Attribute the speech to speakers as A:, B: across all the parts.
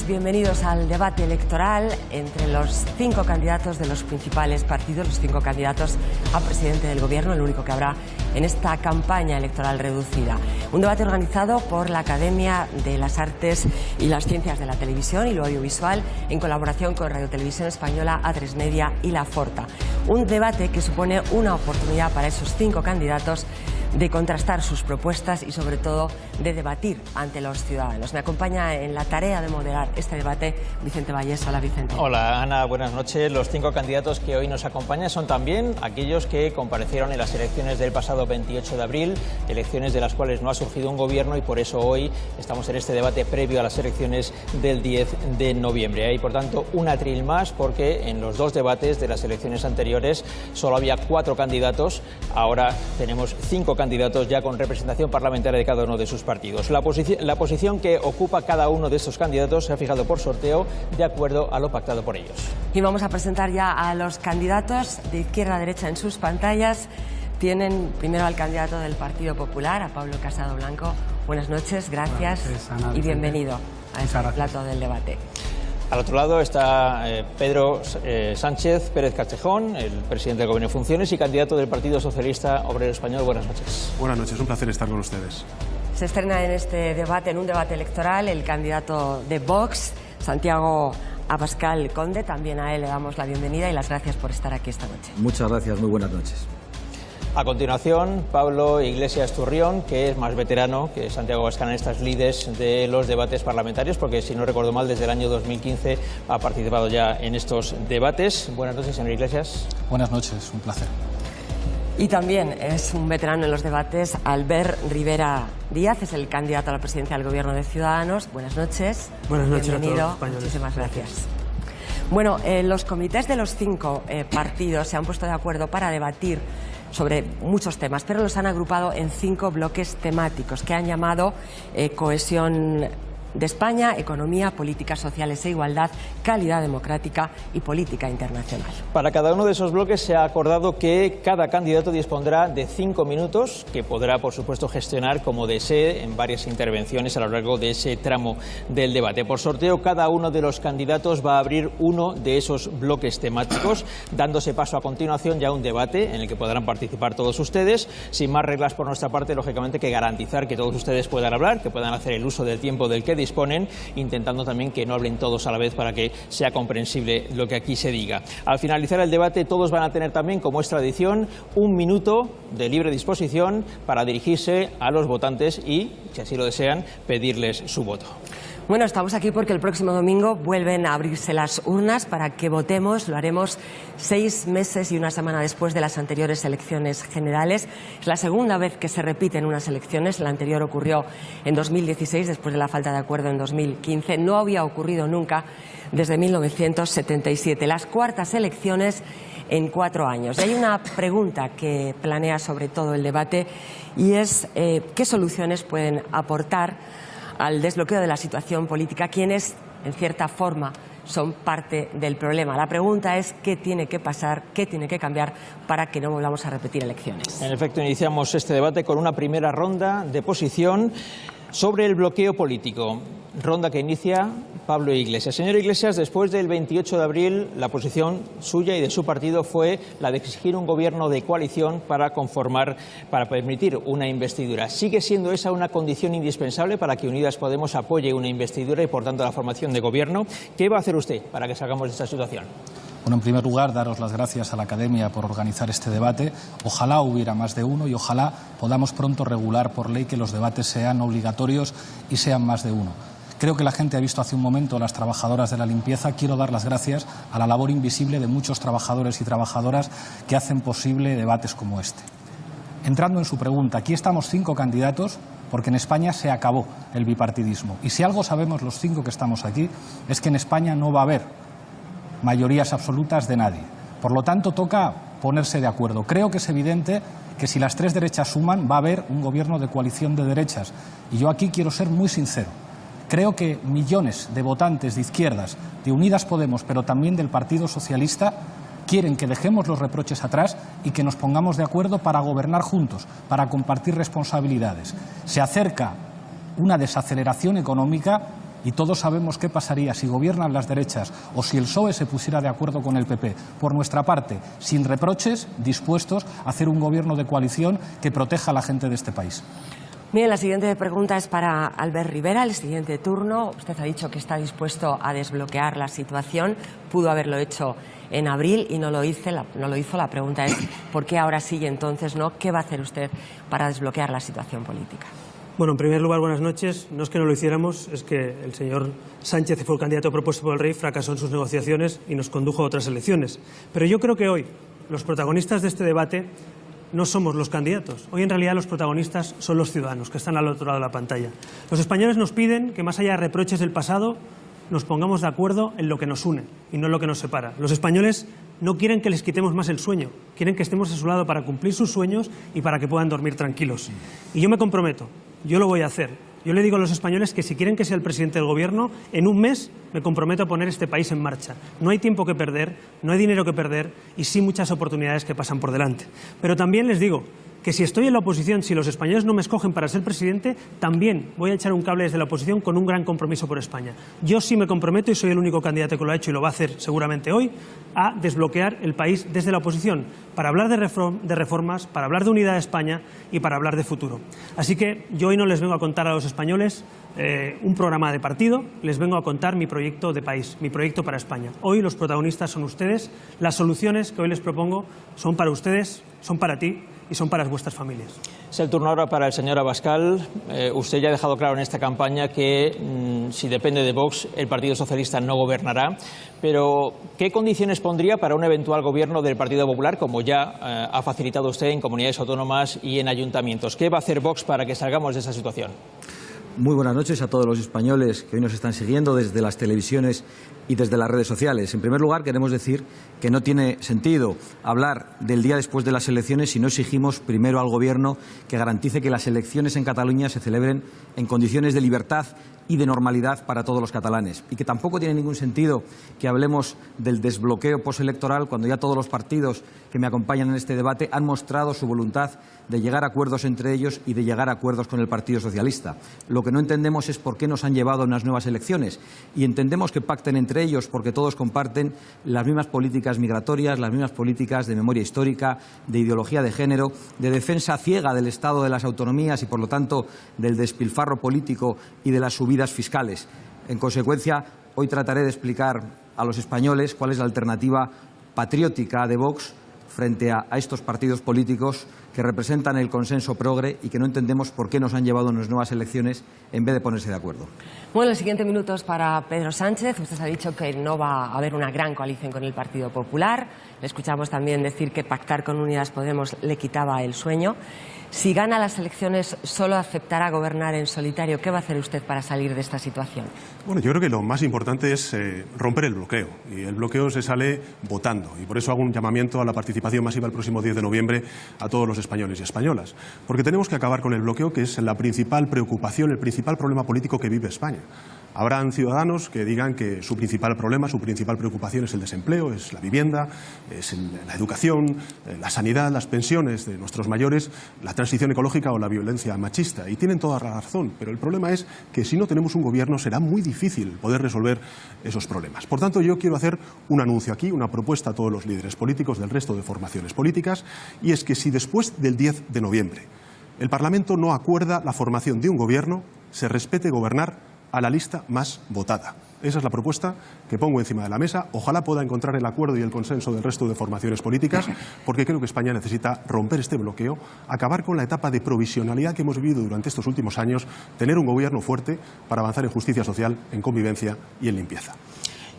A: bienvenidos al debate electoral entre los 5 candidatos de los principales partidos, los 5 candidatos a presidente del Gobierno, el único que habrá en esta campaña electoral reducida. Un debate organizado por la Academia de las Artes y las Ciencias de la Televisión y lo Audiovisual en colaboración con Radio Televisión Española, A3 Media y La Forta. Un debate que supone una oportunidad para esos 5 candidatos de contrastar sus propuestas y sobre todo de debatir ante los ciudadanos. Me acompaña en la tarea de moderar este debate Vicente Vallés. Hola, Vicente.
B: Hola, Ana, buenas noches. Los 5 candidatos que hoy nos acompañan son también aquellos que comparecieron en las elecciones del pasado 28 de abril, elecciones de las cuales no ha surgido un gobierno y por eso hoy estamos en este debate previo a las elecciones del 10 de noviembre. Hay, por tanto, un atril más porque en los 2 debates de las elecciones anteriores solo había 4 candidatos, ahora tenemos 5 candidatos ya con representación parlamentaria de cada uno de sus partidos. La posición que ocupa cada uno de estos candidatos se ha fijado por sorteo de acuerdo a lo pactado por ellos.
A: Y vamos a presentar ya a los candidatos de izquierda a derecha en sus pantallas. Tienen primero al candidato del Partido Popular, a Pablo Casado Blanco. Buenas noches, gracias y bienvenido a este plato del debate.
B: Al otro lado está Pedro Sánchez Pérez Castejón, el presidente del Gobierno en funciones y candidato del Partido Socialista Obrero Español. Buenas noches.
C: Buenas noches, un placer estar con ustedes.
A: Se estrena en este debate, en un debate electoral, el candidato de Vox, Santiago Abascal Conde. También a él le damos la bienvenida y las gracias por estar aquí esta noche.
D: Muchas gracias, muy buenas noches.
B: A continuación, Pablo Iglesias Turrión, que es más veterano que Santiago Abascal en estas lides de los debates parlamentarios, porque si no recuerdo mal, desde el año 2015 ha participado ya en estos debates. Buenas noches, señor Iglesias.
E: Buenas noches, un placer.
A: Y también es un veterano en los debates, Albert Rivera Díaz, es el candidato a la presidencia del Gobierno de Ciudadanos. Buenas noches.
F: Buenas noches
A: bienvenido.
F: A todos los españoles.
A: Muchísimas gracias. Bueno, los comités de los 5 partidos se han puesto de acuerdo para debatir sobre muchos temas, pero los han agrupado en 5 bloques temáticos que han llamado cohesión de España, economía, políticas sociales e igualdad, calidad democrática y política internacional.
B: Para cada uno de esos bloques se ha acordado que cada candidato dispondrá de 5 minutos, que podrá, por supuesto, gestionar como desee en varias intervenciones a lo largo de ese tramo del debate. Por sorteo, cada uno de los candidatos va a abrir uno de esos bloques temáticos, dándose paso a continuación ya a un debate en el que podrán participar todos ustedes, sin más reglas por nuestra parte, lógicamente, que garantizar que todos ustedes puedan hablar, que puedan hacer el uso del tiempo del que disponen, intentando también que no hablen todos a la vez para que sea comprensible lo que aquí se diga. Al finalizar el debate todos van a tener también, como es tradición, 1 minuto de libre disposición para dirigirse a los votantes y, si así lo desean, pedirles su voto.
A: Bueno, estamos aquí porque el próximo domingo vuelven a abrirse las urnas para que votemos. Lo haremos 6 meses y una semana después de las anteriores elecciones generales. Es la segunda vez que se repiten unas elecciones. La anterior ocurrió en 2016, después de la falta de acuerdo en 2015. No había ocurrido nunca desde 1977. Las cuartas elecciones en 4 años. Y hay una pregunta que planea sobre todo el debate y es ¿qué soluciones pueden aportar al desbloqueo de la situación política quienes, en cierta forma, son parte del problema? La pregunta es ¿qué tiene que pasar, qué tiene que cambiar para que no volvamos a repetir elecciones?
B: En efecto, iniciamos este debate con una primera ronda de posición sobre el bloqueo político. Ronda que inicia Pablo Iglesias. Señor Iglesias, después del 28 de abril, la posición suya y de su partido fue la de exigir un gobierno de coalición para permitir una investidura. ¿Sigue siendo esa una condición indispensable para que Unidas Podemos apoye una investidura y, por tanto, la formación de gobierno? ¿Qué va a hacer usted para que salgamos de esta situación?
E: Bueno, en primer lugar, daros las gracias a la Academia por organizar este debate. Ojalá hubiera más de uno y ojalá podamos pronto regular por ley que los debates sean obligatorios y sean más de uno. Creo que la gente ha visto hace un momento las trabajadoras de la limpieza. Quiero dar las gracias a la labor invisible de muchos trabajadores y trabajadoras que hacen posible debates como este. Entrando en su pregunta, aquí estamos 5 candidatos porque en España se acabó el bipartidismo. Y si algo sabemos los 5 que estamos aquí es que en España no va a haber mayorías absolutas de nadie. Por lo tanto, toca ponerse de acuerdo. Creo que es evidente que si las 3 derechas suman, va a haber un gobierno de coalición de derechas. Y yo aquí quiero ser muy sincero. Creo que millones de votantes de izquierdas, de Unidas Podemos, pero también del Partido Socialista, quieren que dejemos los reproches atrás y que nos pongamos de acuerdo para gobernar juntos, para compartir responsabilidades. Se acerca una desaceleración económica Y todos sabemos qué pasaría si gobiernan las derechas o si el PSOE se pusiera de acuerdo con el PP. Por nuestra parte, sin reproches, dispuestos a hacer un gobierno de coalición que proteja a la gente de este país.
A: Bien, la siguiente pregunta es para Albert Rivera, el siguiente turno. Usted ha dicho que está dispuesto a desbloquear la situación. Pudo haberlo hecho en abril y no lo hizo. La pregunta es, ¿por qué ahora sí y entonces no? ¿Qué va a hacer usted para desbloquear la situación política?
D: Bueno, en primer lugar, buenas noches. No es que no lo hiciéramos, es que el señor Sánchez, que fue el candidato propuesto por el rey, fracasó en sus negociaciones y nos condujo a otras elecciones. Pero yo creo que hoy los protagonistas de este debate no somos los candidatos. Hoy en realidad los protagonistas son los ciudadanos que están al otro lado de la pantalla. Los españoles nos piden que más allá de reproches del pasado nos pongamos de acuerdo en lo que nos une y no en lo que nos separa. Los españoles no quieren que les quitemos más el sueño, quieren que estemos a su lado para cumplir sus sueños y para que puedan dormir tranquilos. Y yo me comprometo, yo lo voy a hacer. Yo le digo a los españoles que si quieren que sea el presidente del gobierno, en un mes me comprometo a poner este país en marcha. No hay tiempo que perder, no hay dinero que perder y sí muchas oportunidades que pasan por delante. Pero también les digo que si estoy en la oposición, si los españoles no me escogen para ser presidente, también voy a echar un cable desde la oposición con un gran compromiso por España. Yo sí me comprometo, y soy el único candidato que lo ha hecho y lo va a hacer seguramente hoy, a desbloquear el país desde la oposición, para hablar de reformas, para hablar de unidad de España y para hablar de futuro. Así que yo hoy no les vengo a contar a los españoles un programa de partido, les vengo a contar mi proyecto de país, mi proyecto para España. Hoy los protagonistas son ustedes, las soluciones que hoy les propongo son para ustedes, son para ti y son para vuestras familias.
B: Es el turno ahora para el señor Abascal. Usted ya ha dejado claro en esta campaña que si depende de Vox, el Partido Socialista no gobernará. Pero, ¿qué condiciones pondría para un eventual gobierno del Partido Popular, como ya ha facilitado usted en comunidades autónomas y en ayuntamientos? ¿Qué va a hacer Vox para que salgamos de esa situación?
F: Muy buenas noches a todos los españoles que hoy nos están siguiendo desde las televisiones y desde las redes sociales. En primer lugar, queremos decir que no tiene sentido hablar del día después de las elecciones si no exigimos primero al Gobierno que garantice que las elecciones en Cataluña se celebren en condiciones de libertad y de normalidad para todos los catalanes. Y que tampoco tiene ningún sentido que hablemos del desbloqueo postelectoral cuando ya todos los partidos que me acompañan en este debate han mostrado su voluntad de llegar a acuerdos entre ellos y de llegar a acuerdos con el Partido Socialista. Lo que no entendemos es por qué nos han llevado a unas nuevas elecciones. Y entendemos que pacten entre ellos porque todos comparten las mismas políticas migratorias, las mismas políticas de memoria histórica, de ideología de género, de defensa ciega del Estado de las autonomías y, por lo tanto, del despilfarro político y de las subidas fiscales. En consecuencia, hoy trataré de explicar a los españoles cuál es la alternativa patriótica de Vox frente a estos partidos políticos que representan el consenso progre y que no entendemos por qué nos han llevado a unas nuevas elecciones en vez de ponerse de acuerdo.
A: Bueno, los siguientes minutos para Pedro Sánchez. Usted ha dicho que no va a haber una gran coalición con el Partido Popular. Le escuchamos también decir que pactar con Unidas Podemos le quitaba el sueño. Si gana las elecciones, ¿solo aceptará gobernar en solitario? ¿Qué va a hacer usted para salir de esta situación?
C: Bueno, yo creo que lo más importante es romper el bloqueo. Y el bloqueo se sale votando. Y por eso hago un llamamiento a la participación masiva el próximo 10 de noviembre a todos los españoles y españolas. Porque tenemos que acabar con el bloqueo, que es la principal preocupación, el principal problema político que vive España. Habrán ciudadanos que digan que su principal problema, su principal preocupación es el desempleo, es la vivienda, es la educación, la sanidad, las pensiones de nuestros mayores, la transición ecológica o la violencia machista. Y tienen toda la razón, pero el problema es que si no tenemos un gobierno será muy difícil poder resolver esos problemas. Por tanto, yo quiero hacer un anuncio aquí, una propuesta a todos los líderes políticos del resto de formaciones políticas, y es que si después del 10 de noviembre el Parlamento no acuerda la formación de un gobierno, se respete gobernar a la lista más votada. Esa es la propuesta que pongo encima de la mesa. Ojalá pueda encontrar el acuerdo y el consenso del resto de formaciones políticas, porque creo que España necesita romper este bloqueo, acabar con la etapa de provisionalidad que hemos vivido durante estos últimos años, tener un gobierno fuerte para avanzar en justicia social, en convivencia y en limpieza.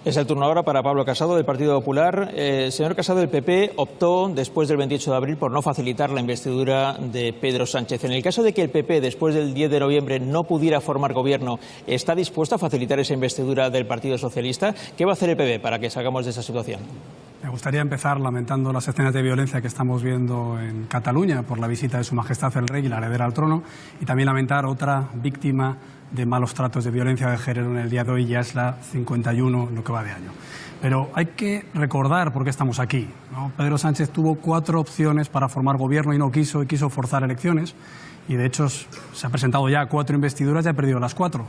B: Es el turno ahora para Pablo Casado, del Partido Popular. Señor Casado, el PP optó, después del 28 de abril, por no facilitar la investidura de Pedro Sánchez. En el caso de que el PP, después del 10 de noviembre, no pudiera formar gobierno, ¿está dispuesto a facilitar esa investidura del Partido Socialista? ¿Qué va a hacer el PP para que salgamos de esa situación?
G: Me gustaría empezar lamentando las escenas de violencia que estamos viendo en Cataluña por la visita de Su Majestad el Rey y la heredera al trono, y también lamentar otra víctima de malos tratos de violencia de género en el día de hoy. Ya es la 51 lo que va de año. Pero hay que recordar por qué estamos aquí, ¿no? Pedro Sánchez tuvo 4 opciones para formar gobierno y no quiso, y quiso forzar elecciones, y de hecho se ha presentado ya 4 investiduras y ha perdido las 4.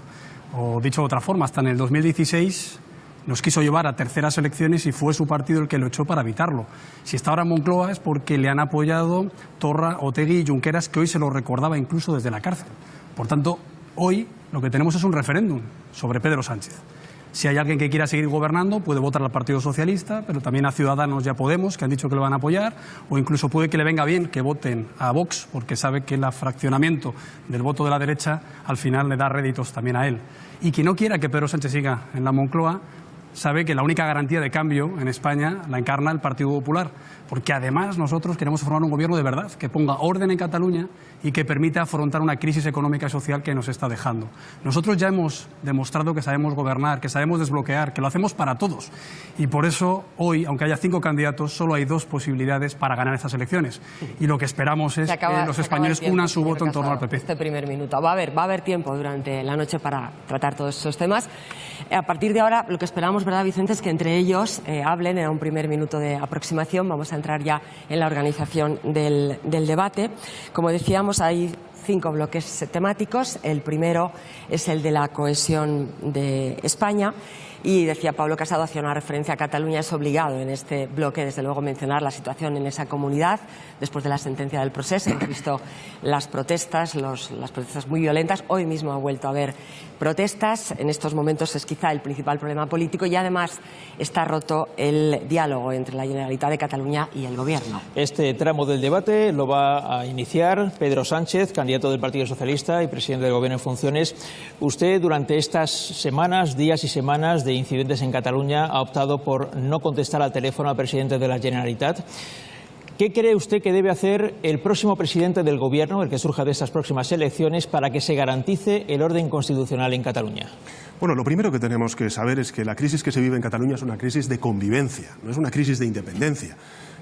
G: o dicho de otra forma, hasta en el 2016 nos quiso llevar a terceras elecciones y fue su partido el que lo echó para evitarlo. Si está ahora en Moncloa es porque le han apoyado Torra, Otegi y Junqueras, que hoy se lo recordaba incluso desde la cárcel. Por tanto, hoy lo que tenemos es un referéndum sobre Pedro Sánchez. Si hay alguien que quiera seguir gobernando, puede votar al Partido Socialista, pero también a Ciudadanos y a Podemos, que han dicho que lo van a apoyar, o incluso puede que le venga bien que voten a Vox, porque sabe que el fraccionamiento del voto de la derecha al final le da réditos también a él. Y quien no quiera que Pedro Sánchez siga en la Moncloa, sabe que la única garantía de cambio en España la encarna el Partido Popular, porque además nosotros queremos formar un gobierno de verdad, que ponga orden en Cataluña y que permita afrontar una crisis económica y social que nos está dejando. Nosotros ya hemos demostrado que sabemos gobernar, que sabemos desbloquear, que lo hacemos para todos. Y por eso hoy, aunque haya 5 candidatos, solo hay 2 posibilidades para ganar estas elecciones. Y lo que esperamos es que los españoles unan su voto en torno al PP.
A: Este primer minuto. Va a haber tiempo durante la noche para tratar todos estos temas. A partir de ahora, lo que esperamos, ¿verdad, Vicente?, es que entre ellos hablen en un primer minuto de aproximación. Vamos a entrar ya en la organización del debate. Como decíamos, hay 5 bloques temáticos. El primero es el de la cohesión de España. Y decía Pablo Casado, hacía una referencia a Cataluña. Es obligado en este bloque, desde luego, mencionar la situación en esa comunidad después de la sentencia del Procés. Hemos visto las protestas, las protestas muy violentas. Hoy mismo ha vuelto a haber protestas. En estos momentos es quizá el principal problema político y además está roto el diálogo entre la Generalitat de Cataluña y el Gobierno.
B: Este tramo del debate lo va a iniciar Pedro Sánchez, candidato del Partido Socialista y presidente del Gobierno en funciones. Usted, durante estas semanas, días y semanas de incidentes en Cataluña, ha optado por no contestar al teléfono al presidente de la Generalitat. ¿Qué cree usted que debe hacer el próximo presidente del Gobierno, el que surja de estas próximas elecciones, para que se garantice el orden constitucional en Cataluña?
C: Bueno, lo primero que tenemos que saber es que la crisis que se vive en Cataluña es una crisis de convivencia, no es una crisis de independencia.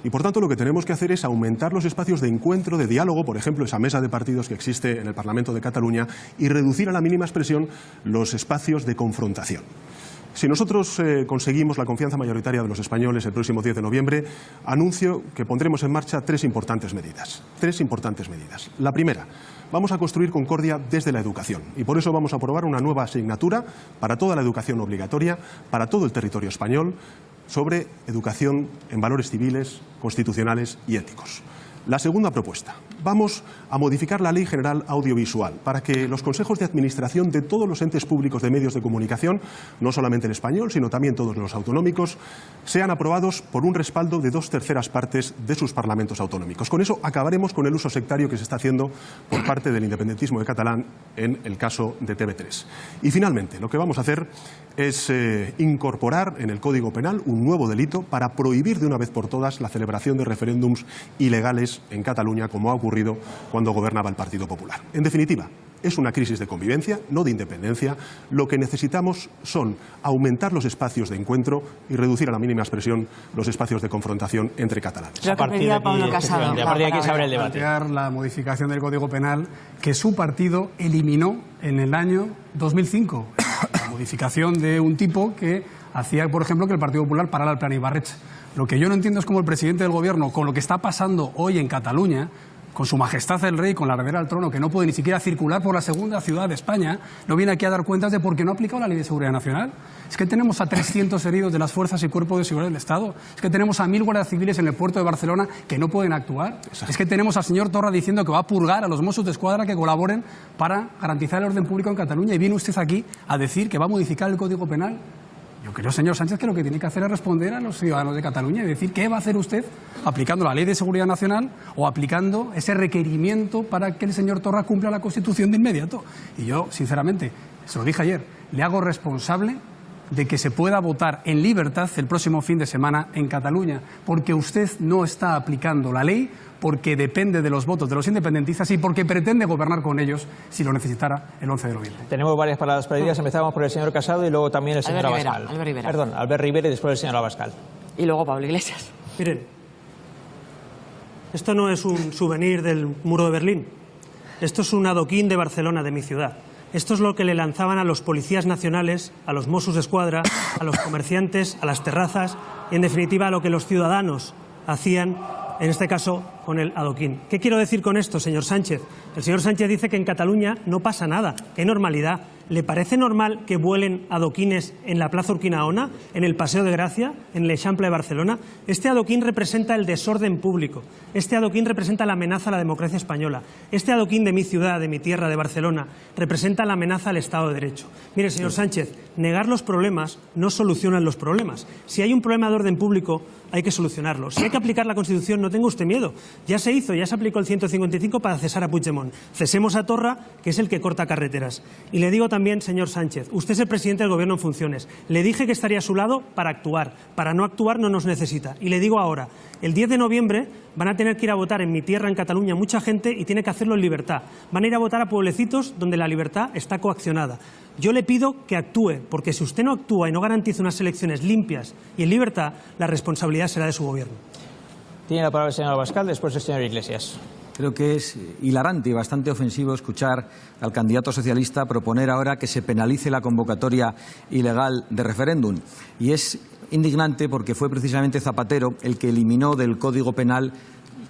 C: Y por tanto lo que tenemos que hacer es aumentar los espacios de encuentro, de diálogo, por ejemplo, esa mesa de partidos que existe en el Parlamento de Cataluña, y reducir a la mínima expresión los espacios de confrontación. Si nosotros conseguimos la confianza mayoritaria de los españoles el próximo 10 de noviembre, anuncio que pondremos en marcha 3 importantes medidas. 3 importantes medidas. La primera, vamos a construir concordia desde la educación y por eso vamos a aprobar una nueva asignatura para toda la educación obligatoria, para todo el territorio español, sobre educación en valores civiles, constitucionales y éticos. La segunda propuesta. Vamos a modificar la Ley General Audiovisual para que los consejos de administración de todos los entes públicos de medios de comunicación, no solamente el español, sino también todos los autonómicos, sean aprobados por un respaldo de 2/3 partes de sus parlamentos autonómicos. Con eso acabaremos con el uso sectario que se está haciendo por parte del independentismo de catalán en el caso de TV3. Y finalmente, lo que vamos a hacer es incorporar en el Código Penal un nuevo delito para prohibir de una vez por todas la celebración de referéndums ilegales en Cataluña, como ha ocurrido cuando gobernaba el Partido Popular. En definitiva, es una crisis de convivencia, no de independencia. Lo que necesitamos son aumentar los espacios de encuentro y reducir a la mínima expresión los espacios de confrontación entre catalanes.
B: A partir de aquí se abre el debate.
G: Plantear la modificación del Código Penal que su partido eliminó en el año 2005. La modificación de un tipo que hacía, por ejemplo, que el Partido Popular parara el plan Ibarretxe. Lo que yo no entiendo es cómo el presidente del Gobierno, con lo que está pasando hoy en Cataluña, con su majestad el rey, con la heredera al trono, que no puede ni siquiera circular por la segunda ciudad de España, no viene aquí a dar cuentas de por qué no ha aplicado la Ley de Seguridad Nacional. Es que tenemos a 300 heridos de las fuerzas y cuerpos de seguridad del Estado. Es que tenemos a 1000 guardias civiles en el puerto de Barcelona que no pueden actuar. Es que tenemos al señor Torra diciendo que va a purgar a los Mossos de Escuadra que colaboren para garantizar el orden público en Cataluña. Y viene usted aquí a decir que va a modificar el Código Penal. Yo creo, señor Sánchez, que lo que tiene que hacer es responder a los ciudadanos de Cataluña y decir qué va a hacer usted aplicando la Ley de Seguridad Nacional o aplicando ese requerimiento para que el señor Torra cumpla la Constitución de inmediato. Y yo, sinceramente, se lo dije ayer, le hago responsable de que se pueda votar en libertad el próximo fin de semana en Cataluña, porque usted no está aplicando la ley, porque depende de los votos de los independentistas y porque pretende gobernar con ellos si lo necesitara el 11 de noviembre.
B: Tenemos varias palabras perdidas. Empezamos por el señor Casado y luego también el señor Abascal. Albert Rivera y después el señor Abascal.
A: Y luego Pablo Iglesias.
D: Miren, esto no es un souvenir del muro de Berlín. Esto es un adoquín de Barcelona, de mi ciudad. Esto es lo que le lanzaban a los policías nacionales, a los Mossos de Escuadra, a los comerciantes, a las terrazas y, en definitiva, a lo que los ciudadanos hacían, en este caso, con el adoquín. ¿Qué quiero decir con esto, señor Sánchez? El señor Sánchez dice que en Cataluña no pasa nada, que hay normalidad. ¿Le parece normal que vuelen adoquines en la Plaza Urquinaona, en el Paseo de Gracia, en el Eixample de Barcelona? Este adoquín representa el desorden público. Este adoquín representa la amenaza a la democracia española. Este adoquín de mi ciudad, de mi tierra, de Barcelona, representa la amenaza al Estado de Derecho. Mire, señor Sánchez, negar los problemas no solucionan los problemas. Si hay un problema de orden público, hay que solucionarlo. Si hay que aplicar la Constitución, no tenga usted miedo. Ya se hizo, ya se aplicó el 155 para cesar a Puigdemont. Cesemos a Torra, que es el que corta carreteras. Y le digo también, señor Sánchez, usted es el presidente del Gobierno en funciones. Le dije que estaría a su lado para actuar. Para no actuar no nos necesita. Y le digo ahora, el 10 de noviembre van a tener que ir a votar en mi tierra, en Cataluña, mucha gente, y tiene que hacerlo en libertad. Van a ir a votar a pueblecitos donde la libertad está coaccionada. Yo le pido que actúe, porque si usted no actúa y no garantiza unas elecciones limpias y en libertad, la responsabilidad será de su Gobierno.
B: Tiene la palabra el señor Abascal, después el señor Iglesias.
F: Creo que es hilarante y bastante ofensivo escuchar al candidato socialista proponer ahora que se penalice la convocatoria ilegal de referéndum. Y es indignante porque fue precisamente Zapatero el que eliminó del Código Penal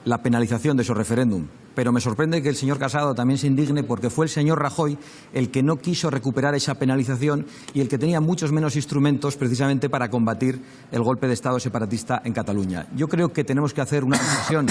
F: la penalización de esos referéndum. Pero me sorprende que el señor Casado también se indigne porque fue el señor Rajoy el que no quiso recuperar esa penalización y el que tenía muchos menos instrumentos precisamente para combatir el golpe de Estado separatista en Cataluña. Yo creo que tenemos que hacer una reflexión,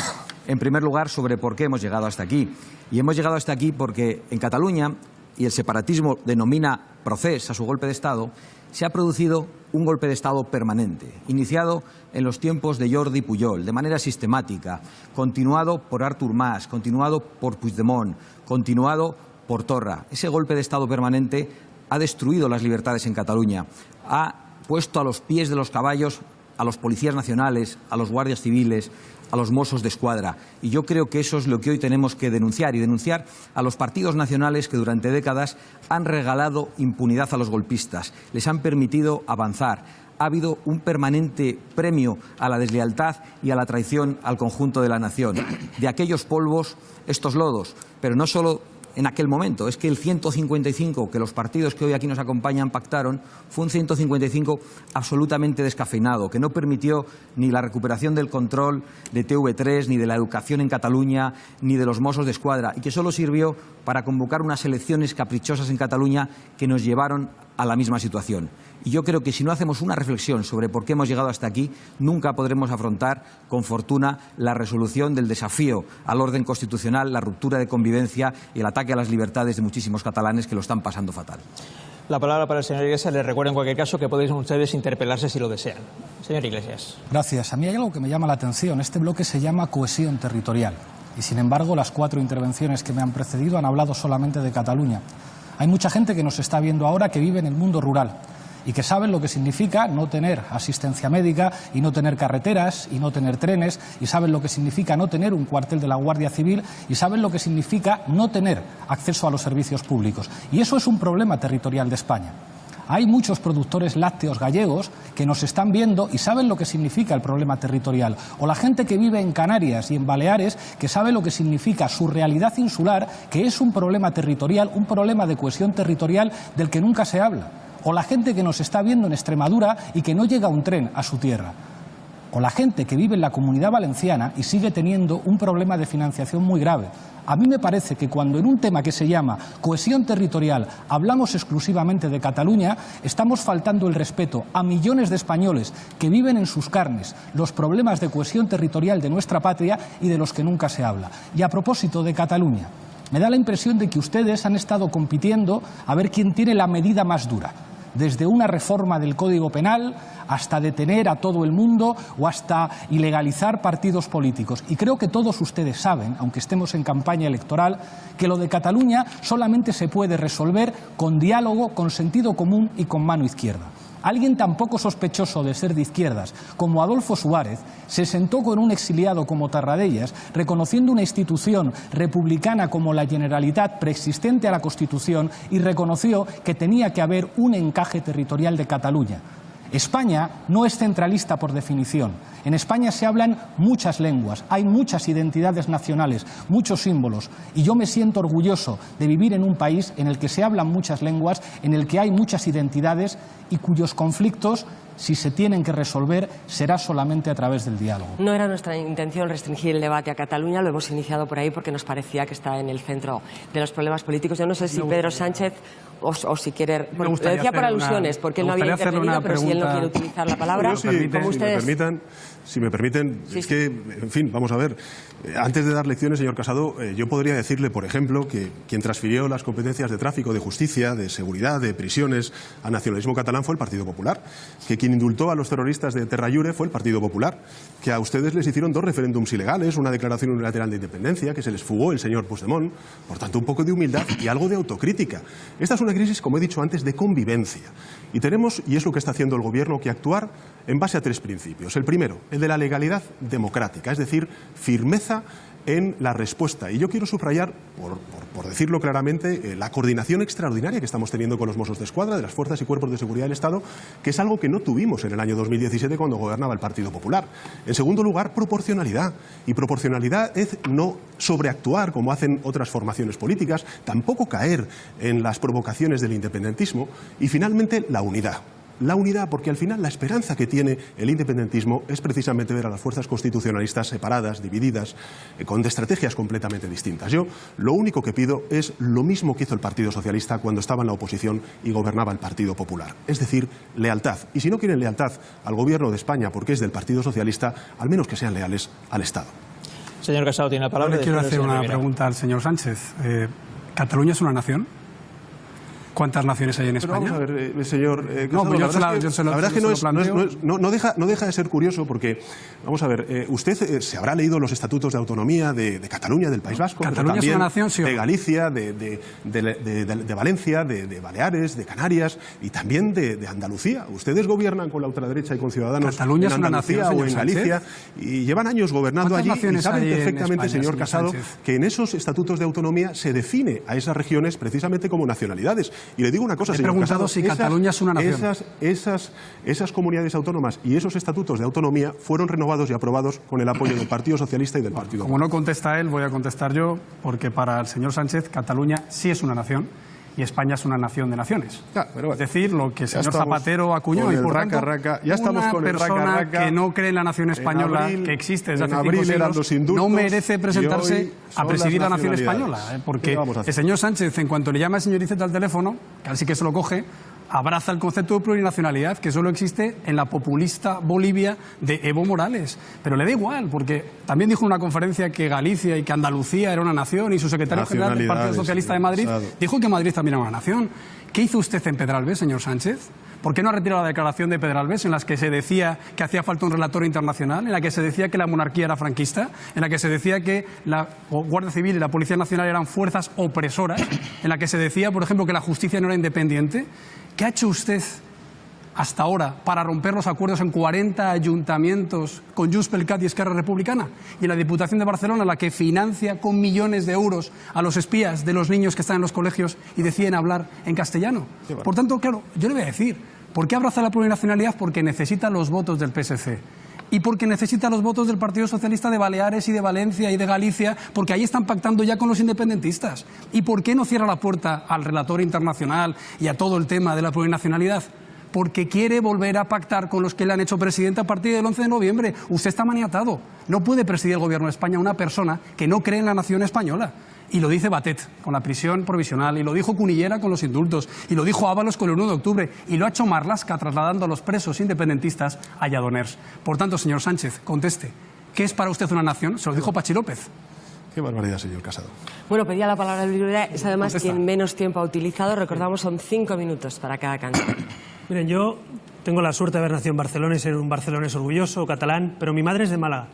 F: en primer lugar, sobre por qué hemos llegado hasta aquí. Y hemos llegado hasta aquí porque en Cataluña, y el separatismo denomina procés a su golpe de Estado, se ha producido un golpe de Estado permanente, iniciado en los tiempos de Jordi Pujol, de manera sistemática, continuado por Artur Mas, continuado por Puigdemont, continuado por Torra. Ese golpe de Estado permanente ha destruido las libertades en Cataluña, ha puesto a los pies de los caballos a los policías nacionales, a los guardias civiles, a los Mossos de Escuadra. Y yo creo que eso es lo que hoy tenemos que denunciar, y denunciar a los partidos nacionales que durante décadas han regalado impunidad a los golpistas, les han permitido avanzar. Ha habido un permanente premio a la deslealtad y a la traición al conjunto de la nación. De aquellos polvos, estos lodos, pero no solo en aquel momento. Es que el 155 que los partidos que hoy aquí nos acompañan pactaron fue un 155 absolutamente descafeinado, que no permitió ni la recuperación del control de TV3, ni de la educación en Cataluña, ni de los Mossos de Escuadra, y que solo sirvió para convocar unas elecciones caprichosas en Cataluña que nos llevaron a la misma situación. Y yo creo que si no hacemos una reflexión sobre por qué hemos llegado hasta aquí, nunca podremos afrontar con fortuna la resolución del desafío al orden constitucional, la ruptura de convivencia y el ataque a las libertades de muchísimos catalanes que lo están pasando fatal.
B: La palabra para el señor Iglesias. Les recuerdo en cualquier caso que podéis ustedes interpelarse si lo desean. Señor Iglesias.
E: Gracias. A mí hay algo que me llama la atención. Este bloque se llama cohesión territorial. Y sin embargo, las 4 intervenciones que me han precedido han hablado solamente de Cataluña. Hay mucha gente que nos está viendo ahora que vive en el mundo rural y que saben lo que significa no tener asistencia médica y no tener carreteras y no tener trenes, y saben lo que significa no tener un cuartel de la Guardia Civil, y saben lo que significa no tener acceso a los servicios públicos. Y eso es un problema territorial de España. Hay muchos productores lácteos gallegos que nos están viendo y saben lo que significa el problema territorial. O la gente que vive en Canarias y en Baleares, que sabe lo que significa su realidad insular, que es un problema territorial, un problema de cohesión territorial del que nunca se habla. O la gente que nos está viendo en Extremadura y que no llega un tren a su tierra. O la gente que vive en la Comunidad Valenciana y sigue teniendo un problema de financiación muy grave. A mí me parece que cuando en un tema que se llama cohesión territorial hablamos exclusivamente de Cataluña, estamos faltando el respeto a millones de españoles que viven en sus carnes los problemas de cohesión territorial de nuestra patria y de los que nunca se habla. Y a propósito de Cataluña, me da la impresión de que ustedes han estado compitiendo a ver quién tiene la medida más dura. Desde una reforma del Código Penal hasta detener a todo el mundo o hasta ilegalizar partidos políticos. Y creo que todos ustedes saben, aunque estemos en campaña electoral, que lo de Cataluña solamente se puede resolver con diálogo, con sentido común y con mano izquierda. Alguien tan poco sospechoso de ser de izquierdas como Adolfo Suárez se sentó con un exiliado como Tarradellas, reconociendo una institución republicana como la Generalitat preexistente a la Constitución, y reconoció que tenía que haber un encaje territorial de Cataluña. España no es centralista por definición. En España se hablan muchas lenguas, hay muchas identidades nacionales, muchos símbolos, y yo me siento orgulloso de vivir en un país en el que se hablan muchas lenguas, en el que hay muchas identidades y cuyos conflictos Si se tienen que resolver, será solamente a través del diálogo.
A: No era nuestra intención restringir el debate a Cataluña, lo hemos iniciado por ahí porque nos parecía que está en el centro de los problemas políticos. Yo no sé si Pedro Sánchez o si quiere... Lo decía por alusiones, porque él no había intervenido, pero si él no quiere utilizar la palabra, como ustedes...
C: Si me permiten, es que, en fin, vamos a ver. Antes de dar lecciones, señor Casado, yo podría decirle, por ejemplo, que quien transfirió las competencias de tráfico, de justicia, de seguridad, de prisiones al nacionalismo catalán fue el Partido Popular, que quien indultó a los terroristas de Terra Lliure fue el Partido Popular, que a ustedes les hicieron 2 referéndums ilegales, una declaración unilateral de independencia, que se les fugó el señor Puigdemont. Por tanto, un poco de humildad y algo de autocrítica. Esta es una crisis, como he dicho antes, de convivencia. Y tenemos, y es lo que está haciendo el Gobierno, que actuar en base a 3 principios. El primero, el de la legalidad democrática, es decir, firmeza en la respuesta. Y yo quiero subrayar, por decirlo claramente, la coordinación extraordinaria que estamos teniendo con los Mossos d'Esquadra, de las fuerzas y cuerpos de seguridad del Estado, que es algo que no tuvimos en el año 2017 cuando gobernaba el Partido Popular. En segundo lugar, proporcionalidad. Y proporcionalidad es no sobreactuar como hacen otras formaciones políticas, tampoco caer en las provocaciones del independentismo. Y finalmente, la unidad. La unidad, porque al final la esperanza que tiene el independentismo es precisamente ver a las fuerzas constitucionalistas separadas, divididas, con estrategias completamente distintas. Yo lo único que pido es lo mismo que hizo el Partido Socialista cuando estaba en la oposición y gobernaba el Partido Popular, es decir, lealtad. Y si no quieren lealtad al Gobierno de España porque es del Partido Socialista, al menos que sean leales al Estado.
B: Señor Casado, tiene la palabra.
G: Yo le quiero hacer una pregunta al señor Sánchez. ¿Cataluña es una nación? ¿Cuántas naciones hay en España?
C: Pero vamos a ver, señor Casado,
G: no,
C: la verdad es que no deja de ser curioso porque, vamos a ver, usted se habrá leído los estatutos de autonomía de Cataluña, del País Vasco,
G: ¿Cataluña
C: pero también
G: es una nación, sí o no?
C: de Galicia, de Valencia, de Baleares, de Canarias y también de Andalucía. Ustedes gobiernan con la ultraderecha y con Ciudadanos
G: ¿Cataluña
C: en Andalucía
G: es una nación,
C: o en Galicia y llevan años gobernando allí y saben perfectamente,
G: España,
C: señor Casado, que en esos estatutos de autonomía se define a esas regiones precisamente como nacionalidades. Y le digo una cosa, señor Casado,
G: si Cataluña es una nación.
C: Esas comunidades autónomas y esos estatutos de autonomía fueron renovados y aprobados con el apoyo del Partido Socialista y del Partido
G: Como no contesta él, voy a contestar yo, porque para el señor Sánchez, Cataluña sí es una nación y España es una nación de naciones. Es decir, lo que el señor Zapatero acuñó y por tanto, una persona que no cree en la nación española, que existe desde hace 5 siglos, no merece presentarse a presidir la nación española. Porque el señor Sánchez, en cuanto le llama al señor Iceta al teléfono, que así que se lo coge, abraza el concepto de plurinacionalidad que solo existe en la populista Bolivia de Evo Morales. Pero le da igual, porque también dijo en una conferencia que Galicia y que Andalucía era una nación y su secretario general del Partido Socialista de Madrid dijo que Madrid también era una nación. ¿Qué hizo usted en Pedralbes, señor Sánchez? ¿Por qué no ha retirado la declaración de Pedralbes en la que se decía que hacía falta un relator internacional, en la que se decía que la monarquía era franquista, en la que se decía que la Guardia Civil y la Policía Nacional eran fuerzas opresoras, en la que se decía, por ejemplo, que la justicia no era independiente? ¿Qué ha hecho usted hasta ahora para romper los acuerdos en 40 ayuntamientos con Junts pel Cat y Esquerra Republicana? Y en la Diputación de Barcelona, la que financia con millones de euros a los espías de los niños que están en los colegios y deciden hablar en castellano. Por tanto, claro, yo le voy a decir, ¿por qué abraza la plurinacionalidad? Porque necesita los votos del PSC. Y porque necesita los votos del Partido Socialista de Baleares y de Valencia y de Galicia, porque ahí están pactando ya con los independentistas. ¿Y por qué no cierra la puerta al relator internacional y a todo el tema de la plurinacionalidad? Porque quiere volver a pactar con los que le han hecho presidente a partir del 11 de noviembre. Usted está maniatado. No puede presidir el Gobierno de España una persona que no cree en la nación española. Y lo dice Batet con la prisión provisional, y lo dijo Cunillera con los indultos, y lo dijo Ábalos con el 1 de octubre, y lo ha hecho Marlaska trasladando a los presos independentistas a Lledoners. Por tanto, señor Sánchez, conteste, ¿qué es para usted una nación? Se lo dijo Pachi López.
C: Qué barbaridad, señor Casado.
A: Bueno, pedía la palabra de Libre, es además quien menos tiempo ha utilizado. Recordamos, son 5 minutos para cada candidato.
D: Miren, yo tengo la suerte de haber nacido en Barcelona y ser un barcelonés orgulloso, catalán, pero mi madre es de Málaga.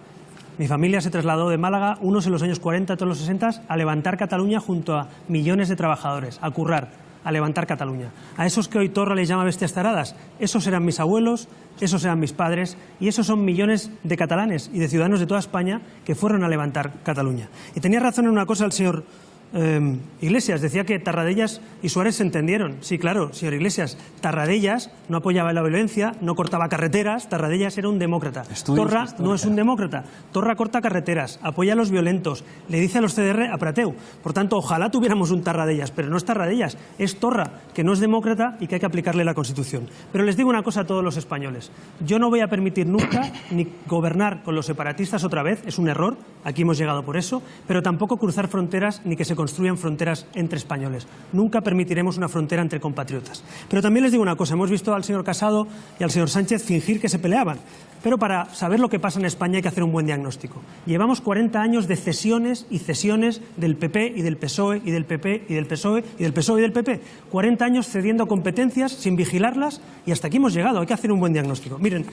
D: Mi familia se trasladó de Málaga, unos en los años 40, otros en los 60, a levantar Cataluña junto a millones de trabajadores, a currar, a levantar Cataluña. A esos que hoy Torra les llama bestias taradas, esos eran mis abuelos, esos eran mis padres y esos son millones de catalanes y de ciudadanos de toda España que fueron a levantar Cataluña. Y tenía razón en una cosa el señor Iglesias decía que Tarradellas y Suárez se entendieron. Sí, claro, señor Iglesias, Tarradellas no apoyaba la violencia, no cortaba carreteras, Tarradellas era un demócrata. Torra no es un demócrata. Torra corta carreteras, apoya a los violentos, le dice a los CDR a Prateu. Por tanto, ojalá tuviéramos un Tarradellas, pero no es Tarradellas, es Torra, que no es demócrata y que hay que aplicarle la Constitución. Pero les digo una cosa a todos los españoles. Yo no voy a permitir nunca ni gobernar con los separatistas otra vez, es un error, aquí hemos llegado por eso, pero tampoco cruzar fronteras ni que se construyan fronteras entre españoles. Nunca permitiremos una frontera entre compatriotas. Pero también les digo una cosa, hemos visto al señor Casado y al señor Sánchez fingir que se peleaban, pero para saber lo que pasa en España hay que hacer un buen diagnóstico. Llevamos 40 años de cesiones y cesiones del PP y del PSOE y del PP y del PSOE y del PSOE y del PP. 40 años cediendo competencias sin vigilarlas y hasta aquí hemos llegado. Hay que hacer un buen diagnóstico. Miren,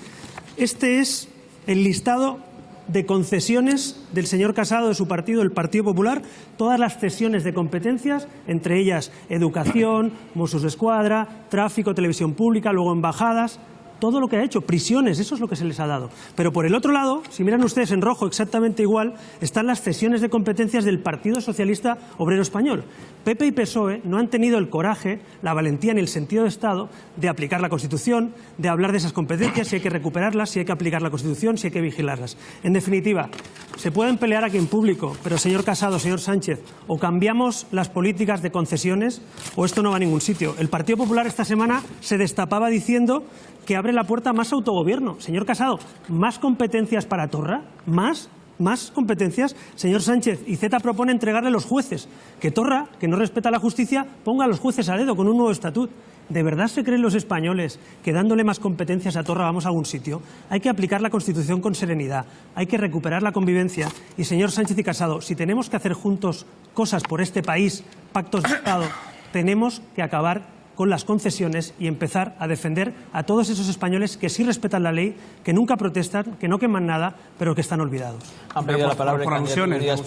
D: este es el listado de concesiones del señor Casado, de su partido, el Partido Popular, todas las cesiones de competencias, entre ellas educación, Mossos d'Esquadra, tráfico, televisión pública, luego embajadas, todo lo que ha hecho, prisiones, eso es lo que se les ha dado. Pero por el otro lado, si miran ustedes en rojo exactamente igual, están las cesiones de competencias del Partido Socialista Obrero Español. PP y PSOE no han tenido el coraje, la valentía ni el sentido de Estado de aplicar la Constitución, de hablar de esas competencias, si hay que recuperarlas, si hay que aplicar la Constitución, si hay que vigilarlas. En definitiva, se pueden pelear aquí en público, pero señor Casado, señor Sánchez, o cambiamos las políticas de concesiones o esto no va a ningún sitio. El Partido Popular esta semana se destapaba diciendo que abre la puerta a más autogobierno. Señor Casado, ¿más competencias para Torra? ¿Más competencias? Señor Sánchez, Iceta propone entregarle los jueces. Que Torra, que no respeta la justicia, ponga a los jueces a dedo con un nuevo estatuto. ¿De verdad se creen los españoles que dándole más competencias a Torra vamos a algún sitio? Hay que aplicar la Constitución con serenidad, hay que recuperar la convivencia. Y señor Sánchez y Casado, si tenemos que hacer juntos cosas por este país, pactos de Estado, tenemos que acabar con las concesiones y empezar a defender a todos esos españoles que sí respetan la ley, que nunca protestan, que no queman nada, pero que están olvidados.
B: Han pedido la palabra
G: por alusiones.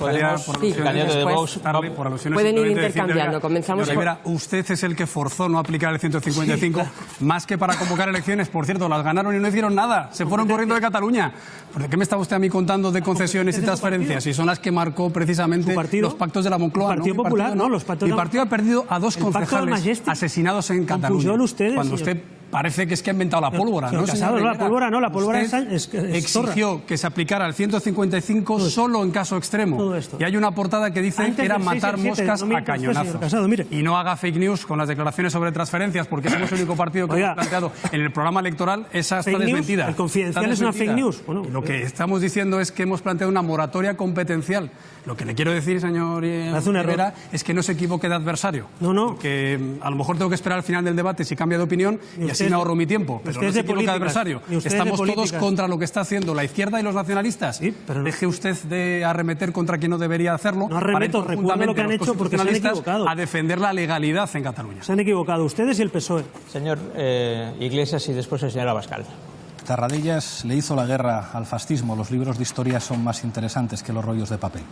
A: Pueden ir intercambiando. Comenzamos
G: por... Rivera, usted es el que forzó no aplicar el 155, sí, claro, más que para convocar elecciones. Por cierto, las ganaron y no hicieron nada. Se fueron corriendo de Cataluña. ¿Por qué me está usted a mí contando de concesiones y transferencias? Y son las que marcó precisamente los pactos de la Moncloa.
D: El Partido Popular, no, los pactos.
G: Mi partido ha perdido a dos concejales asesinados en Cataluña.
D: Ustedes,
G: cuando usted parece que es que ha inventado la pólvora, ¿no?
D: Casado, no, la pólvora no, la pólvora es
G: exigió que se aplicara el 155 solo en caso extremo. Y hay una portada que dice que era matar moscas a cañonazos.
D: Casado, mire.
G: Y no haga fake news con las declaraciones sobre transferencias, porque somos el único partido que ha planteado en el programa electoral esa está desmentida.
D: El Confidencial es una fake news.
G: Bueno, lo que estamos diciendo es que hemos planteado una moratoria competencial. Lo que le quiero decir, señor Rivera, es que no se equivoque de adversario.
D: No.
G: Porque a lo mejor tengo que esperar al final del debate si cambia de opinión y así me ahorro mi tiempo. Pero no se equivoque de adversario. Estamos todos contra lo que está haciendo la izquierda y los nacionalistas.
D: Sí, pero
G: deje usted de arremeter contra quien no debería hacerlo.
D: No arremeto, recuerdo lo que han hecho porque se han equivocado.
G: A defender la legalidad en Cataluña.
D: Se han equivocado ustedes y el PSOE.
B: Señor Iglesias y después el señor Abascal.
E: Tarradellas le hizo la guerra al fascismo. Los libros de historia son más interesantes que los rollos de papel.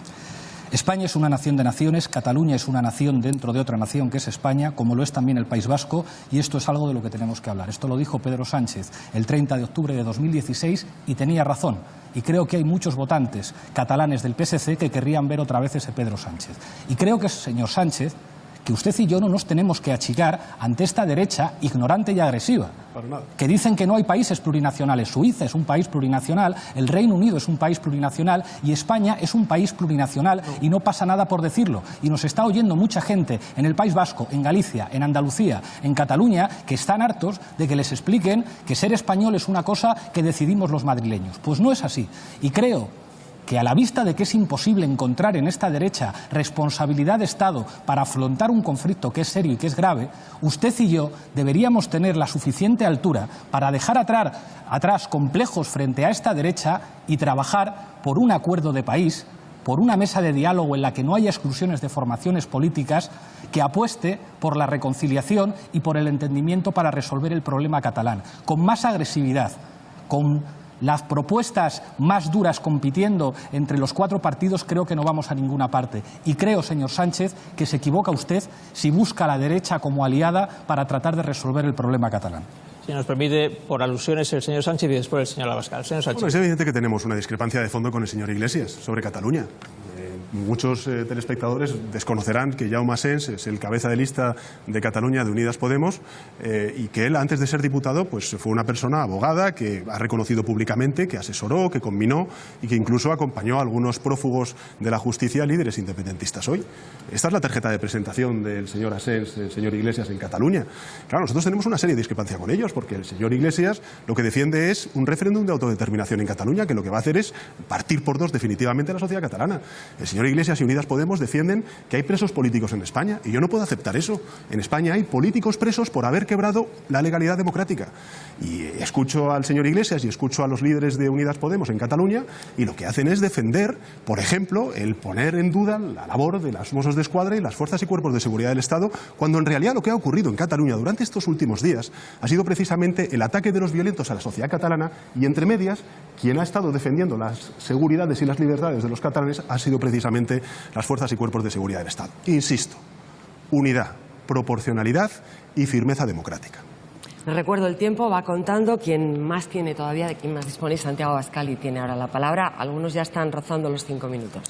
E: España es una nación de naciones, Cataluña es una nación dentro de otra nación que es España, como lo es también el País Vasco, y esto es algo de lo que tenemos que hablar. Esto lo dijo Pedro Sánchez el 30 de octubre de 2016 y tenía razón. Y creo que hay muchos votantes catalanes del PSC que querrían ver otra vez ese Pedro Sánchez. Y creo que, señor Sánchez, que usted y yo no nos tenemos que achicar ante esta derecha ignorante y agresiva, que dicen que no hay países plurinacionales. Suiza es un país plurinacional, el Reino Unido es un país plurinacional y España es un país plurinacional y no pasa nada por decirlo. Y nos está oyendo mucha gente en el País Vasco, en Galicia, en Andalucía, en Cataluña, que están hartos de que les expliquen que ser español es una cosa que decidimos los madrileños. Pues no es así. Y creo que a la vista de que es imposible encontrar en esta derecha responsabilidad de Estado para afrontar un conflicto que es serio y que es grave, usted y yo deberíamos tener la suficiente altura para dejar atrás complejos frente a esta derecha y trabajar por un acuerdo de país, por una mesa de diálogo en la que no haya exclusiones de formaciones políticas, que apueste por la reconciliación y por el entendimiento para resolver el problema catalán, con más agresividad, con las propuestas más duras compitiendo entre los cuatro partidos. Creo que no vamos a ninguna parte. Y creo, señor Sánchez, que se equivoca usted si busca a la derecha como aliada para tratar de resolver el problema catalán.
B: Si nos permite, por alusiones, el señor Sánchez y después el señor Abascal. Señor Sánchez.
C: Bueno, es evidente que tenemos una discrepancia de fondo con el señor Iglesias sobre Cataluña. Muchos telespectadores desconocerán que Jaume Asens es el cabeza de lista de Cataluña de Unidas Podemos y que él, antes de ser diputado, pues fue una persona abogada que ha reconocido públicamente que asesoró, que combinó y que incluso acompañó a algunos prófugos de la justicia, líderes independentistas hoy. Esta es la tarjeta de presentación del señor Asens, del señor Iglesias en Cataluña. Claro, nosotros tenemos una serie de discrepancias con ellos, porque el señor Iglesias lo que defiende es un referéndum de autodeterminación en Cataluña, que lo que va a hacer es partir por dos definitivamente a la sociedad catalana. El señor Iglesias y Unidas Podemos defienden que hay presos políticos en España, y yo no puedo aceptar eso. En España hay políticos presos por haber quebrado la legalidad democrática. Y escucho al señor Iglesias y escucho a los líderes de Unidas Podemos en Cataluña, y lo que hacen es defender, por ejemplo, el poner en duda la labor de los Mossos d'Esquadra y las fuerzas y cuerpos de seguridad del Estado, cuando en realidad lo que ha ocurrido en Cataluña durante estos últimos días ha sido precisamente el ataque de los violentos a la sociedad catalana, y entre medias, quien ha estado defendiendo las seguridades y las libertades de los catalanes ha sido precisamente las fuerzas y cuerpos de seguridad del Estado. Insisto, unidad, proporcionalidad y firmeza democrática.
A: Les recuerdo, el tiempo va contando. Quien más tiene todavía, de quien más dispone, Santiago Abascal, y tiene ahora la palabra. Algunos ya están rozando los 5 minutos.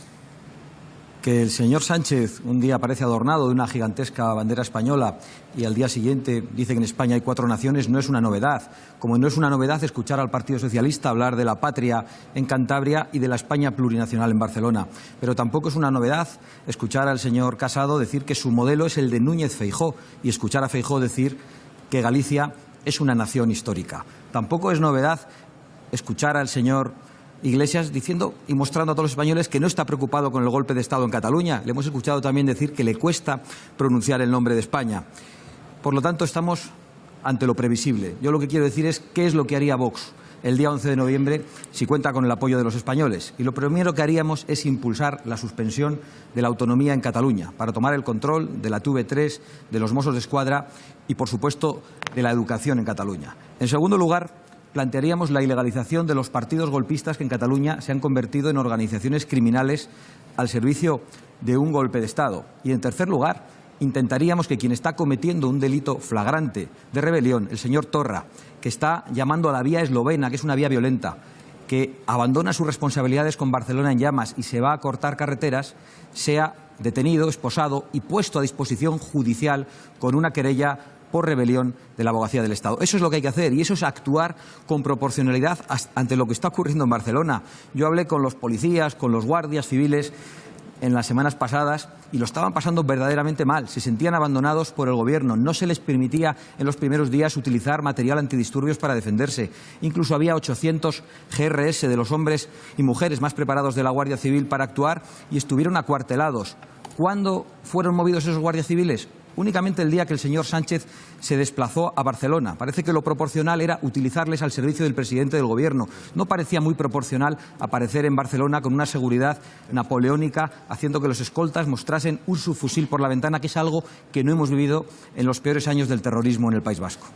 F: Que el señor Sánchez un día aparece adornado de una gigantesca bandera española y al día siguiente dice que en España hay 4 naciones no es una novedad. Como no es una novedad escuchar al Partido Socialista hablar de la patria en Cantabria y de la España plurinacional en Barcelona. Pero tampoco es una novedad escuchar al señor Casado decir que su modelo es el de Núñez Feijóo y escuchar a Feijóo decir que Galicia es una nación histórica. Tampoco es novedad escuchar al señor Iglesias diciendo y mostrando a todos los españoles que no está preocupado con el golpe de Estado en Cataluña. Le hemos escuchado también decir que le cuesta pronunciar el nombre de España. Por lo tanto, estamos ante lo previsible. Yo lo que quiero decir es qué es lo que haría Vox el día 11 de noviembre si cuenta con el apoyo de los españoles. Y lo primero que haríamos es impulsar la suspensión de la autonomía en Cataluña para tomar el control de la TV3, de los Mossos d'Esquadra y, por supuesto, de la educación en Cataluña. En segundo lugar, plantearíamos la ilegalización de los partidos golpistas que en Cataluña se han convertido en organizaciones criminales al servicio de un golpe de Estado. Y, en tercer lugar, intentaríamos que quien está cometiendo un delito flagrante de rebelión, el señor Torra, que está llamando a la vía eslovena, que es una vía violenta, que abandona sus responsabilidades con Barcelona en llamas y se va a cortar carreteras, sea detenido, esposado y puesto a disposición judicial con una querella por rebelión de la Abogacía del Estado. Eso es lo que hay que hacer y eso es actuar con proporcionalidad ante lo que está ocurriendo en Barcelona. Yo hablé con los policías, con los guardias civiles en las semanas pasadas y lo estaban pasando verdaderamente mal. Se sentían abandonados por el Gobierno. No se les permitía en los primeros días utilizar material antidisturbios para defenderse. Incluso había 800 GRS de los hombres y mujeres más preparados de la Guardia Civil para actuar y estuvieron acuartelados. ¿Cuándo fueron movidos esos guardias civiles? Únicamente el día que el señor Sánchez se desplazó a Barcelona. Parece que lo proporcional era utilizarles al servicio del presidente del Gobierno. No parecía muy proporcional aparecer en Barcelona con una seguridad napoleónica, haciendo que los escoltas mostrasen un subfusil por la ventana, que es algo que no hemos vivido en los peores años del terrorismo en el País Vasco.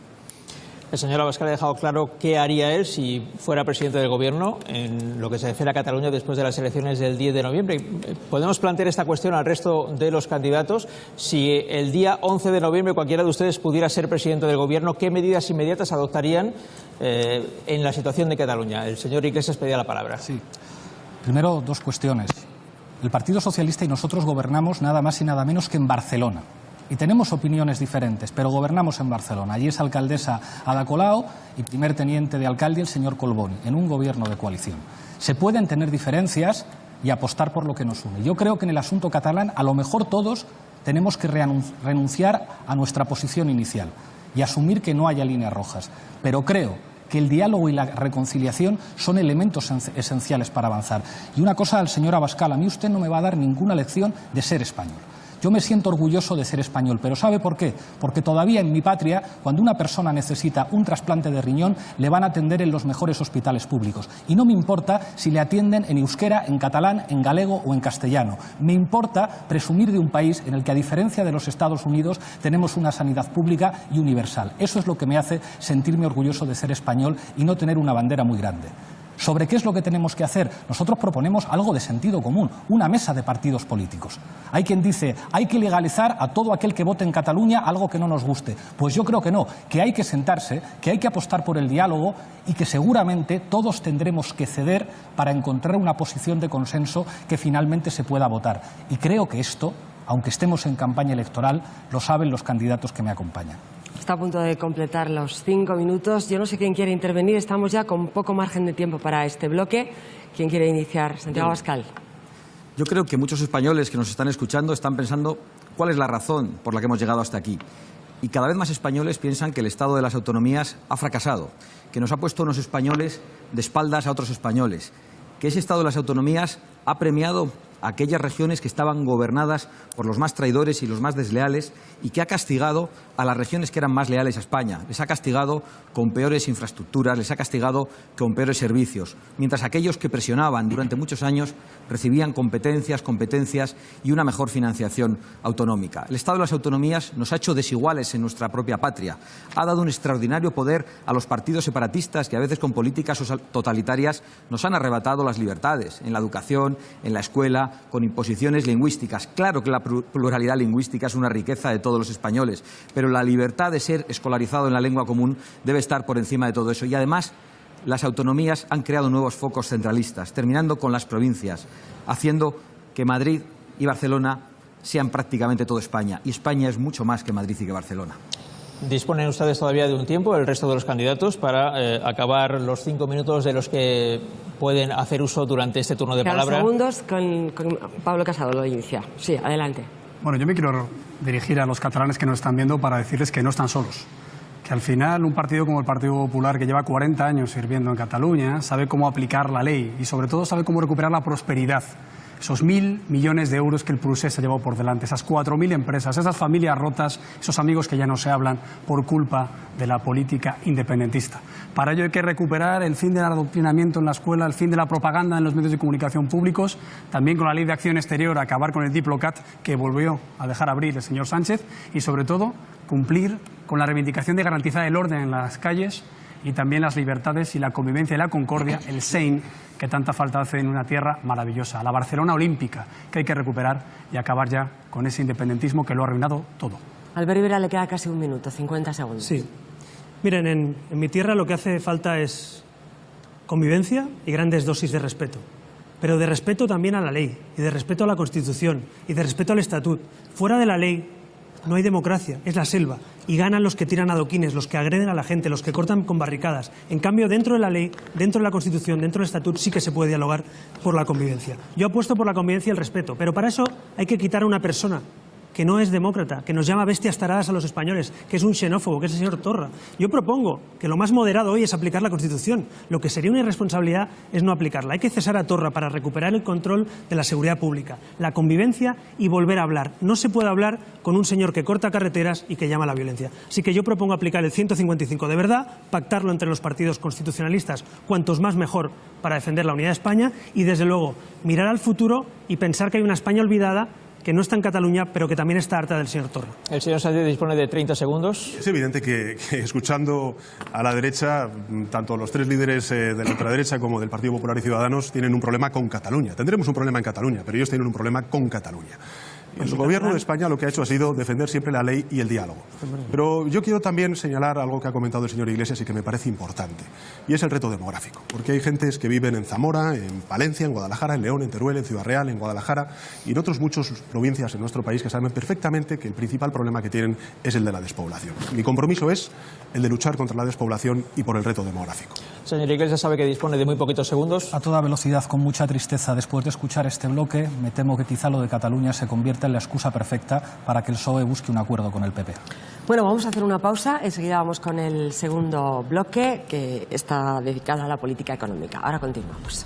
B: El señor Abascal ha dejado claro qué haría él si fuera presidente del Gobierno en lo que se refiere a Cataluña después de las elecciones del 10 de noviembre. Podemos plantear esta cuestión al resto de los candidatos. Si el día 11 de noviembre cualquiera de ustedes pudiera ser presidente del Gobierno, ¿qué medidas inmediatas adoptarían en la situación de Cataluña? El señor Iglesias pedía la palabra.
E: Sí. Primero, 2 cuestiones. El Partido Socialista y nosotros gobernamos nada más y nada menos que en Barcelona. Y tenemos opiniones diferentes, pero gobernamos en Barcelona. Allí es alcaldesa Ada Colau y primer teniente de alcalde el señor Collboni, en un gobierno de coalición. Se pueden tener diferencias y apostar por lo que nos une. Yo creo que en el asunto catalán a lo mejor todos tenemos que renunciar a nuestra posición inicial y asumir que no haya líneas rojas. Pero creo que el diálogo y la reconciliación son elementos esenciales para avanzar. Y una cosa al señor Abascal, a mí usted no me va a dar ninguna lección de ser español. Yo me siento orgulloso de ser español, pero ¿sabe por qué? Porque todavía en mi patria, cuando una persona necesita un trasplante de riñón, le van a atender en los mejores hospitales públicos. Y no me importa si le atienden en euskera, en catalán, en galego o en castellano. Me importa presumir de un país en el que, a diferencia de los Estados Unidos, tenemos una sanidad pública y universal. Eso es lo que me hace sentirme orgulloso de ser español y no tener una bandera muy grande. ¿Sobre qué es lo que tenemos que hacer? Nosotros proponemos algo de sentido común, una mesa de partidos políticos. Hay quien dice, hay que legalizar a todo aquel que vote en Cataluña algo que no nos guste. Pues yo creo que no, que hay que sentarse, que hay que apostar por el diálogo y que seguramente todos tendremos que ceder para encontrar una posición de consenso que finalmente se pueda votar. Y creo que esto, aunque estemos en campaña electoral, lo saben los candidatos que me acompañan.
A: Está a punto de completar los 5 minutos. Yo no sé quién quiere intervenir. Estamos ya con poco margen de tiempo para este bloque. ¿Quién quiere iniciar? Santiago Abascal.
F: Yo creo que muchos españoles que nos están escuchando están pensando cuál es la razón por la que hemos llegado hasta aquí. Y cada vez más españoles piensan que el Estado de las autonomías ha fracasado, que nos ha puesto unos españoles de espaldas a otros españoles, que ese Estado de las autonomías ha premiado a aquellas regiones que estaban gobernadas por los más traidores y los más desleales y que ha castigado a las regiones que eran más leales a España. Les ha castigado con peores infraestructuras, les ha castigado con peores servicios, mientras aquellos que presionaban durante muchos años recibían competencias y una mejor financiación autonómica. El Estado de las autonomías nos ha hecho desiguales en nuestra propia patria. Ha dado un extraordinario poder a los partidos separatistas que a veces con políticas totalitarias nos han arrebatado las libertades en la educación, en la escuela, con imposiciones lingüísticas. Claro que la pluralidad lingüística es una riqueza de todos los españoles, pero la libertad de ser escolarizado en la lengua común debe estar por encima de todo eso. Y además, las autonomías han creado nuevos focos centralistas, terminando con las provincias, haciendo que Madrid y Barcelona sean prácticamente toda España. Y España es mucho más que Madrid y que Barcelona.
B: ¿Disponen ustedes todavía de un tiempo, el resto de los candidatos, para acabar los 5 minutos de los que pueden hacer uso durante este turno de palabra?
A: Segundos con Pablo Casado lo inicia. Sí, adelante.
G: Bueno, yo me quiero dirigir a los catalanes que nos están viendo para decirles que no están solos. Que al final un partido como el Partido Popular, que lleva 40 años sirviendo en Cataluña, sabe cómo aplicar la ley y sobre todo sabe cómo recuperar la prosperidad. Esos 1.000 millones de euros que el procés se ha llevado por delante, esas 4.000 empresas, esas familias rotas, esos amigos que ya no se hablan por culpa de la política independentista. Para ello hay que recuperar el fin del adoctrinamiento en la escuela, el fin de la propaganda en los medios de comunicación públicos, también con la Ley de Acción Exterior, acabar con el Diplocat que volvió a dejar abrir el señor Sánchez y sobre todo cumplir con la reivindicación de garantizar el orden en las calles y también las libertades y la convivencia y la concordia, el Sein, que tanta falta hace en una tierra maravillosa, la Barcelona olímpica, que hay que recuperar y acabar ya con ese independentismo que lo ha arruinado todo.
A: A Albert Rivera le queda casi un minuto, 50 segundos.
D: Sí. Miren, en mi tierra lo que hace falta es convivencia y grandes dosis de respeto. Pero de respeto también a la ley, y de respeto a la Constitución, y de respeto al Estatut. Fuera de la ley no hay democracia, es la selva. Y ganan los que tiran adoquines, los que agreden a la gente, los que cortan con barricadas. En cambio, dentro de la ley, dentro de la Constitución, dentro del Estatut, sí que se puede dialogar por la convivencia. Yo apuesto por la convivencia y el respeto, pero para eso hay que quitar a una persona que no es demócrata, que nos llama bestias taradas a los españoles, que es un xenófobo, que es el señor Torra. Yo propongo que lo más moderado hoy es aplicar la Constitución. Lo que sería una irresponsabilidad es no aplicarla. Hay que cesar a Torra para recuperar el control de la seguridad pública, la convivencia y volver a hablar. No se puede hablar con un señor que corta carreteras y que llama a la violencia. Así que yo propongo aplicar el 155 de verdad, pactarlo entre los partidos constitucionalistas, cuantos más mejor, para defender la unidad de España y, desde luego, mirar al futuro y pensar que hay una España olvidada que no está en Cataluña, pero que también está harta del señor Torra.
B: El señor Sánchez dispone de 30 segundos.
C: Es evidente que escuchando a la derecha, tanto los tres líderes de la ultraderecha como del Partido Popular y Ciudadanos tienen un problema con Cataluña. Tendremos un problema en Cataluña, pero ellos tienen un problema con Cataluña. El gobierno de España lo que ha hecho ha sido defender siempre la ley y el diálogo. Pero yo quiero también señalar algo que ha comentado el señor Iglesias y que me parece importante, y es el reto demográfico. Porque hay gentes que viven en Zamora, en Palencia, en Guadalajara, en León, en Teruel, en Ciudad Real, en Guadalajara y en otras muchas provincias en nuestro país que saben perfectamente que el principal problema que tienen es el de la despoblación. Mi compromiso es el de luchar contra la despoblación y por el reto demográfico.
B: Señor Iglesias sabe que dispone de muy poquitos segundos.
E: A toda velocidad, con mucha tristeza, después de escuchar este bloque, me temo que quizá lo de Cataluña se convierta en la excusa perfecta para que el PSOE busque un acuerdo con el PP.
A: Bueno, vamos a hacer una pausa. Enseguida vamos con el segundo bloque, que está dedicado a la política económica. Ahora continuamos.